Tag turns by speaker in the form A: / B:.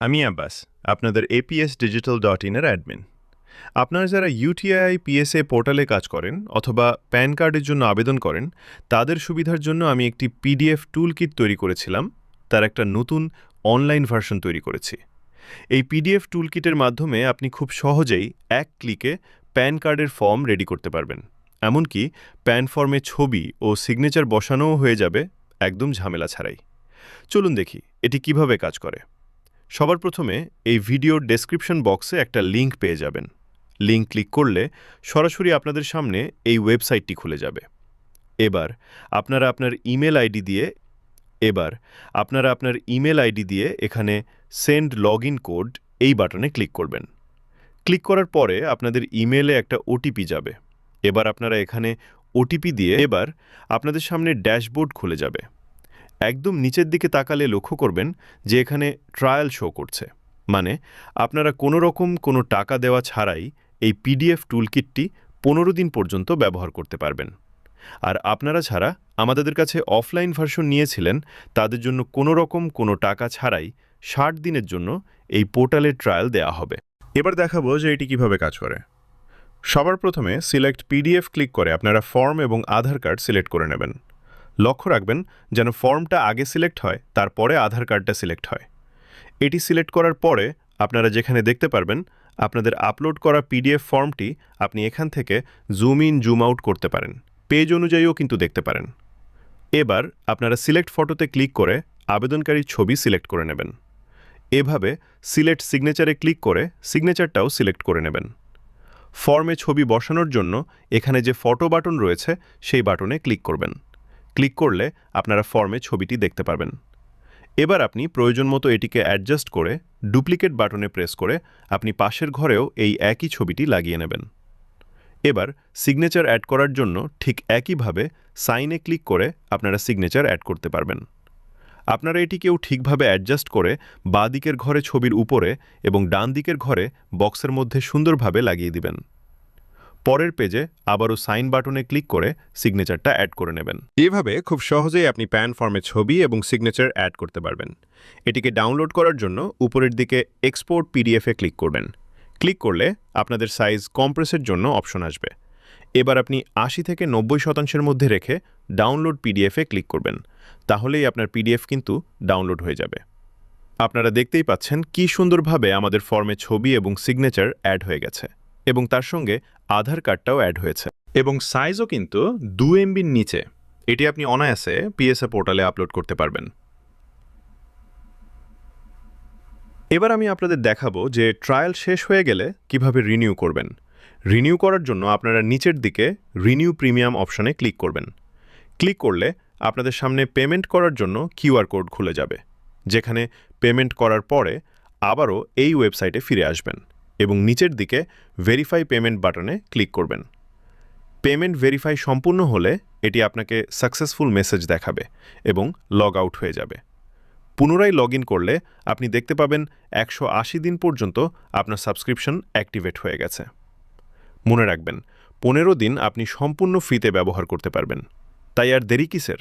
A: আমি আব্বাস, আপনাদের aps-digital.in এর অ্যাডমিন। আপনারা যারা ইউটিআই পিএসএ পোর্টালে কাজ করেন অথবা প্যান কার্ডের জন্য আবেদন করেন, তাদের সুবিধার জন্য আমি একটি পিডিএফ টুলকিট তৈরি করেছিলাম। তার একটা নতুন অনলাইন ভার্সন তৈরি করেছি। এই পিডিএফ টুলকিটের মাধ্যমে আপনি খুব সহজেই এক ক্লিকে প্যান কার্ডের ফর্ম রেডি করতে পারবেন। এমনকি প্যান ফর্মে ছবি ও সিগনেচার বসানোও হয়ে যাবে একদম ঝামেলা ছাড়াই। চলুন দেখি এটি কিভাবে কাজ করে। সবার প্রথমে এই ভিডিওর ডেসক্রিপশন বক্সে একটা লিঙ্ক পেয়ে যাবেন। লিঙ্ক ক্লিক করলে সরাসরি আপনাদের সামনে এই ওয়েবসাইটটি খুলে যাবে। এবার আপনারা আপনার ইমেল আইডি দিয়ে এখানে সেন্ড লগইন কোড এই বাটনে ক্লিক করবেন। ক্লিক করার পরে আপনাদের ইমেলে একটা ওটিপি যাবে। এবার আপনারা এখানে ওটিপি দিয়ে আপনাদের সামনে ড্যাশবোর্ড খুলে যাবে। একদম নিচের দিকে তাকালে লক্ষ্য করবেন যে এখানে ট্রায়াল শো করছে, মানে আপনারা কোনো টাকা দেওয়া ছাড়াই এই পিডিএফ টুলকিটটি 15 দিন পর্যন্ত ব্যবহার করতে পারবেন। আর আপনারা ছাড়া আমাদের কাছে অফলাইন ভার্সন নিয়েছিলেন, তাদের জন্য কোনো টাকা ছাড়াই 60 দিনের জন্য এই পোর্টালের ট্রায়াল দেওয়া হবে। এবার দেখাবো যে এটি কিভাবে কাজ করে। সবার প্রথমে সিলেক্ট পিডিএফ ক্লিক করে আপনারা ফর্ম এবং আধার কার্ড সিলেক্ট করে নেবেন। লক্ষ্য রাখবেন যেন ফর্মটা আগে সিলেক্ট হয়, তারপরে আধার কার্ডটা সিলেক্ট হয়। এটি সিলেক্ট করার পরে আপনারা যেখানে দেখতে পারবেন আপনাদের আপলোড করা পিডিএফ ফর্মটি আপনি এখান থেকে জুম ইন জুম আউট করতে পারেন, পেজ অনুযায়ীও কিন্তু দেখতে পারেন। এবার আপনারা সিলেক্ট ফটোতে ক্লিক করে আবেদনকারীর ছবি সিলেক্ট করে নেবেন। এভাবে সিলেক্ট সিগনেচারে ক্লিক করে সিগনেচারটাও সিলেক্ট করে নেবেন। ফর্মে ছবি বসানোর জন্য এখানে যে ফটো বাটন রয়েছে সেই বাটনে ক্লিক করবেন। ক্লিক করলে আপনারা ফর্মে ছবিটি দেখতে পারবেন। এবার আপনি প্রয়োজন মতো এটিকে অ্যাডজাস্ট করে ডুপ্লিকেট বাটনে প্রেস করে আপনি পাশের ঘরেও এই একই ছবিটি লাগিয়ে নেবেন। এবার সিগনেচার অ্যাড করার জন্য ঠিক একইভাবে সাইনে ক্লিক করে আপনারা সিগনেচার অ্যাড করতে পারবেন। আপনারা এটিকেও ঠিকভাবে অ্যাডজাস্ট করে বাঁ দিকের ঘরে ছবির উপরে এবং ডান দিকের ঘরে বক্সের মধ্যে সুন্দরভাবে লাগিয়ে দিবেন। পরের পেজে আবারও সাইন বাটনে ক্লিক করে সিগনেচারটা অ্যাড করে নেবেন। এভাবে খুব সহজেই আপনি প্যান ফর্মে ছবি এবং সিগনেচার অ্যাড করতে পারবেন। এটিকে ডাউনলোড করার জন্য উপরের দিকে এক্সপোর্ট পিডিএফে ক্লিক করবেন। ক্লিক করলে আপনাদের সাইজ কম্প্রেসের জন্য অপশন আসবে। এবার আপনি 80 থেকে 90% মধ্যে রেখে ডাউনলোড পিডিএফে ক্লিক করবেন। তাহলেই আপনার পিডিএফ কিন্তু ডাউনলোড হয়ে যাবে। আপনারা দেখতেই পাচ্ছেন কি সুন্দরভাবে আমাদের ফর্মে ছবি এবং সিগনেচার অ্যাড হয়ে গেছে এবং তার সঙ্গে আধার কার্ডটাও অ্যাড হয়েছে এবং সাইজও কিন্তু 2 MBর নিচে। এটি আপনি অনায়াসে পিএসএ পোর্টালে আপলোড করতে পারবেন। এবার আমি আপনাদের দেখাবো যে ট্রায়াল শেষ হয়ে গেলে কিভাবে রিনিউ করবেন। রিনিউ করার জন্য আপনারা নিচের দিকে রিনিউ প্রিমিয়াম অপশনে ক্লিক করবেন। ক্লিক করলে আপনাদের সামনে পেমেন্ট করার জন্য কিউআর কোড খুলে যাবে, যেখানে পেমেন্ট করার পরে আবারও এই ওয়েবসাইটে ফিরে আসবেন এবং নিচের দিকে ভেরিফাই পেমেন্ট বাটনে ক্লিক করবেন। পেমেন্ট ভেরিফাই সম্পূর্ণ হলে এটি আপনাকে সাকসেসফুল মেসেজ দেখাবে এবং লগ আউট হয়ে যাবে। পুনরায় লগ ইন করলে আপনি দেখতে পাবেন 180 দিন পর্যন্ত আপনার সাবস্ক্রিপশন অ্যাক্টিভেট হয়ে গেছে। মনে রাখবেন, 15 দিন আপনি সম্পূর্ণ ফ্রিতে ব্যবহার করতে পারবেন। তাই আর দেরি কিসের?